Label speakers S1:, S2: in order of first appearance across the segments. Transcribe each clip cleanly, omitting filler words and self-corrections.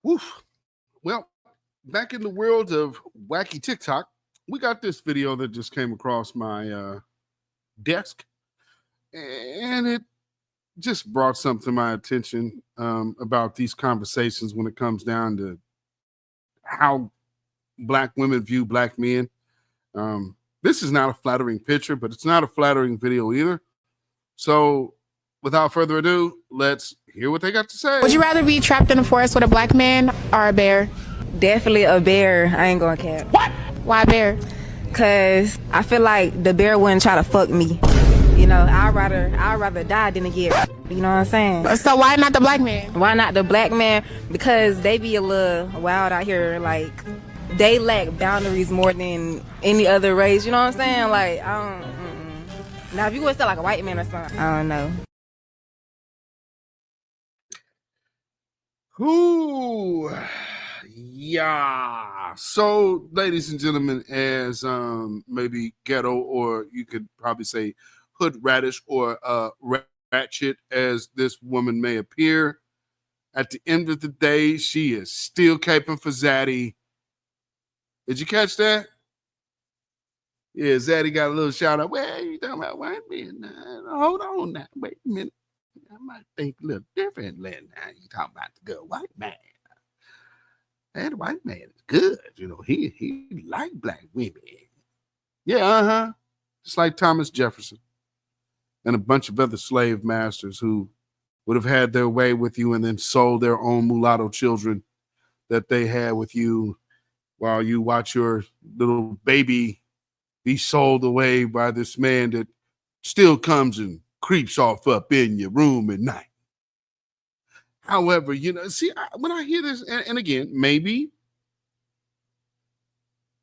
S1: Woof. Well, back in the world of wacky TikTok, we got this video that just came across my desk, and it just brought something to my attention about these conversations when it comes down to how Black women view Black men. This is not a flattering picture, but it's not a flattering video either. So without further ado, let's hear what they got to say.
S2: Would you rather be trapped in a forest with a Black man or a bear?
S3: Definitely a bear. I ain't gonna cap.
S2: What? Why a bear?
S3: Cause I feel like the bear wouldn't try to fuck me. You know, I'd rather die than to get. You know what I'm saying?
S2: So why not the Black man?
S3: Why not the Black man? Because they be a little wild out here. Like, they lack boundaries more than any other race. You know what I'm saying? Like, I don't. Now, if you would say like a white man or something, I don't know.
S1: Ooh, yeah. So, ladies and gentlemen, as maybe ghetto, or you could probably say hood radish or ratchet as this woman may appear, at the end of the day, she is still caping for Zaddy. Did you catch that? Yeah, Zaddy got a little shout out. Well, you talking about white men? Hold on now. Wait a minute. I might think a little differently now. You talking about the good white man. That white man is good. You know, he like Black women. Yeah, just like Thomas Jefferson and a bunch of other slave masters who would have had their way with you and then sold their own mulatto children that they had with you while you watch your little baby be sold away by this man that still comes and creeps off up in your room at night. However, you know, see, when I hear this, and again, maybe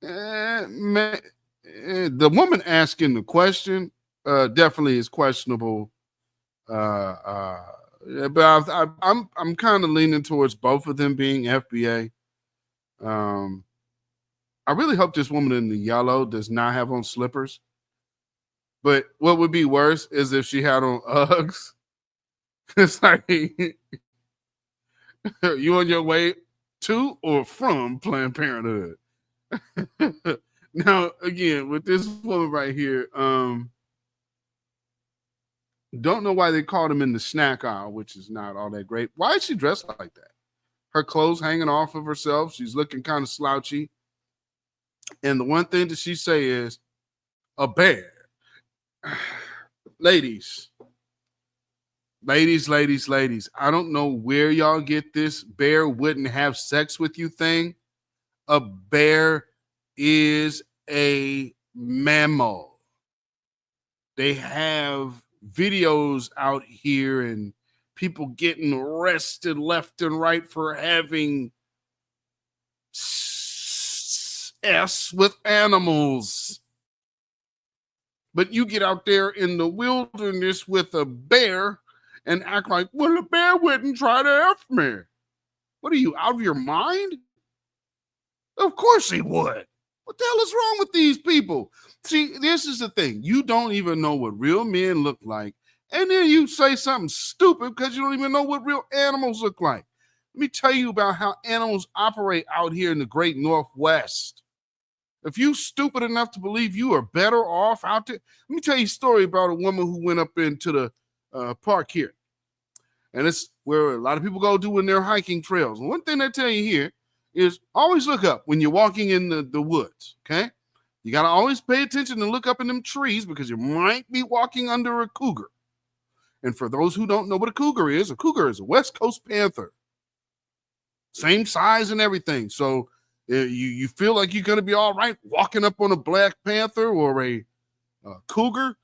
S1: the woman asking the question definitely is questionable. But I'm kind of leaning towards both of them being FBA. I really hope this woman in the yellow does not have on slippers. But what would be worse is if she had on Uggs. It's like, you on your way to or from Planned Parenthood? Now, again, with this woman right here, don't know why they called him in the snack aisle, which is not all that great. Why is she dressed like that? Her clothes hanging off of herself. She's looking kind of slouchy. And the one thing that she say is, a bear. Ladies. I don't know where y'all get this bear wouldn't have sex with you thing. A bear is a mammal. They have videos out here and people getting arrested left and right for having sex with animals. But you get out there in the wilderness with a bear and act like, well, the bear wouldn't try to F me. What are you, out of your mind? Of course he would. What the hell is wrong with these people? See, this is the thing. You don't even know what real men look like. And then you say something stupid because you don't even know what real animals look like. Let me tell you about how animals operate out here in the great Northwest. If you stupid enough to believe you are better off out there, let me tell you a story about a woman who went up into the park here. And it's where a lot of people go doing their hiking trails. And one thing I tell you here is always look up when you're walking in the woods, okay? You got to always pay attention and look up in them trees because you might be walking under a cougar. And for those who don't know what a cougar is a West Coast panther. Same size and everything. So you feel like you're going to be all right walking up on a black panther or a cougar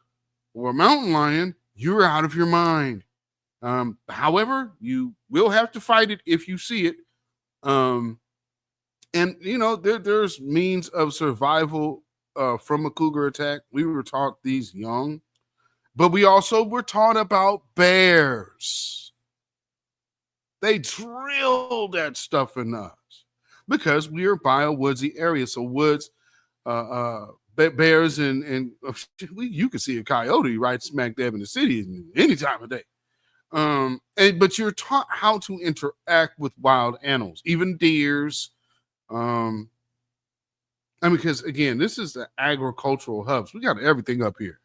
S1: or a mountain lion, you're out of your mind. However, you will have to fight it if you see it. And, you know, there's means of survival from a cougar attack. We were taught these young, but we also were taught about bears. They drill that stuff in us because we are by a woodsy area. So woods bears and you can see a coyote right smack dab in the city any time of day. But you're taught how to interact with wild animals, even deers. Because again, this is the agricultural hubs. We got everything up here.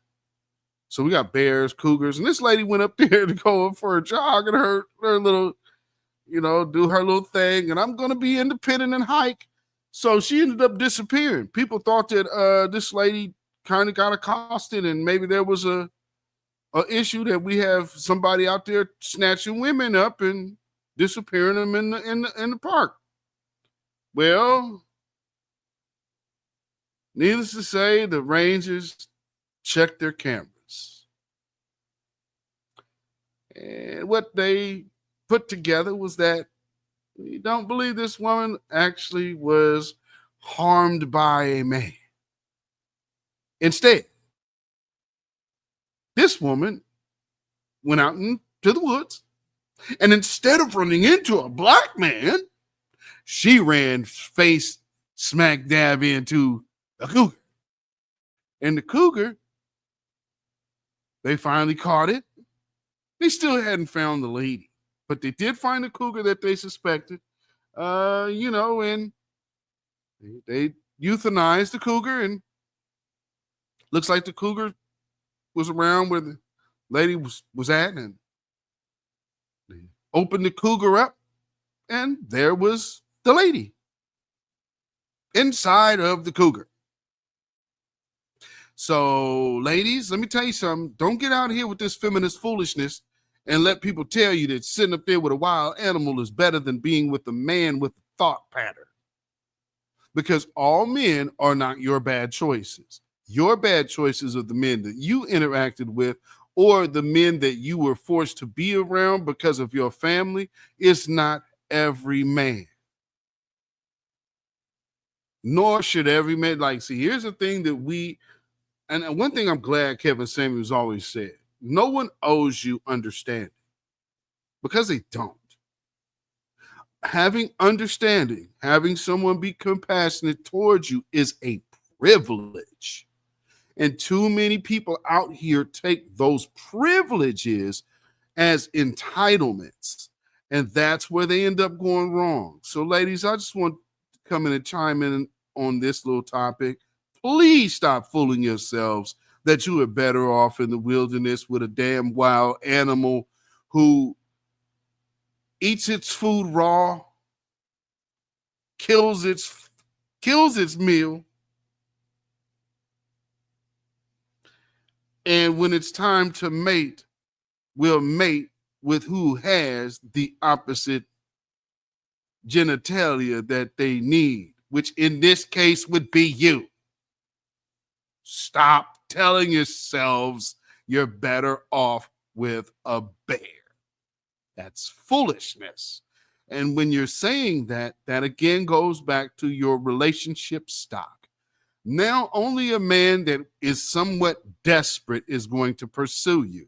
S1: So we got bears, cougars, and this lady went up there to go for a jog and her little, do her little thing. And I'm going to be independent and hike. So she ended up disappearing. People thought that this lady kind of got accosted, and maybe there was a issue that we have somebody out there snatching women up and disappearing them in the park. Well, needless to say, the rangers checked their cameras. And what they put together was that you don't believe this woman actually was harmed by a man. Instead, this woman went out into the woods, and instead of running into a black man, she ran face smack dab into a cougar. And the cougar, they finally caught it. They still hadn't found the lady, but they did find the cougar that they suspected, and they euthanized the cougar, and looks like the cougar was around where the lady was at, and they opened the cougar up, and there was the lady inside of the cougar. So, ladies, let me tell you something. Don't get out here with this feminist foolishness and let people tell you that sitting up there with a wild animal is better than being with a man with a thought pattern. Because all men are not your bad choices. Your bad choices are the men that you interacted with or the men that you were forced to be around because of your family. It's not every man. Nor should every man. See, here's the thing that and one thing I'm glad Kevin Samuels always said, no one owes you understanding, because they don't. Having understanding, having someone be compassionate towards you is a privilege. And too many people out here take those privileges as entitlements. And that's where they end up going wrong. So, ladies, I just want to come in and chime in on this little topic. Please stop fooling yourselves that you are better off in the wilderness with a damn wild animal who eats its food raw, kills its meal, and when it's time to mate, will mate with who has the opposite genitalia that they need, which in this case would be you. Stop telling yourselves you're better off with a bear. That's foolishness. And when you're saying that, that again goes back to your relationship stock. Now, only a man that is somewhat desperate is going to pursue you.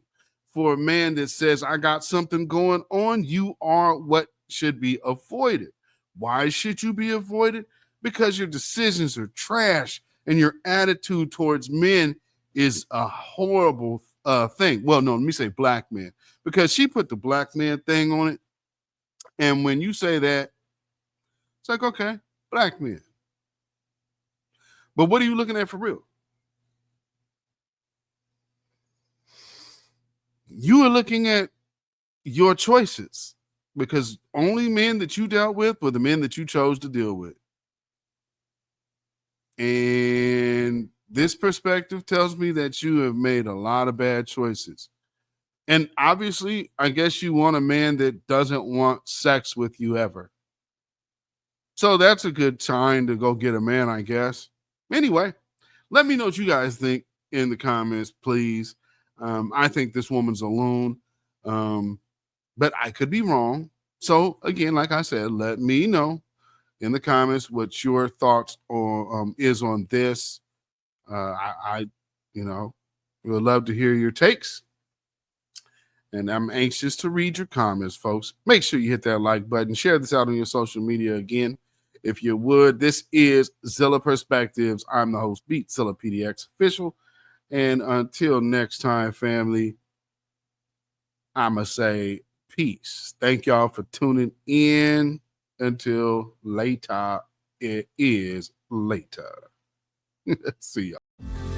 S1: For a man that says, I got something going on, you are what should be avoided. Why should you be avoided? Because your decisions are trash and your attitude towards men is a horrible thing. Well, no, let me say black men, because she put the black man thing on it. And when you say that, it's like, okay, black men. But what are you looking at for real? You are looking at your choices, because only men that you dealt with were the men that you chose to deal with. And this perspective tells me that you have made a lot of bad choices. And obviously, I guess you want a man that doesn't want sex with you ever. So that's a good time to go get a man, I guess. Anyway, let me know what you guys think in the comments, please. I think this woman's a loon, but I could be wrong. So again, like I said, let me know in the comments what your thoughts is on this. I would love to hear your takes. And I'm anxious to read your comments, folks. Make sure you hit that like button. Share this out on your social media again. if you would. This is Zilla Perspectives. I'm the host, beatzillapdx official. And until next time, family, I'ma say peace. Thank y'all for tuning in. Until later, it is later. See y'all.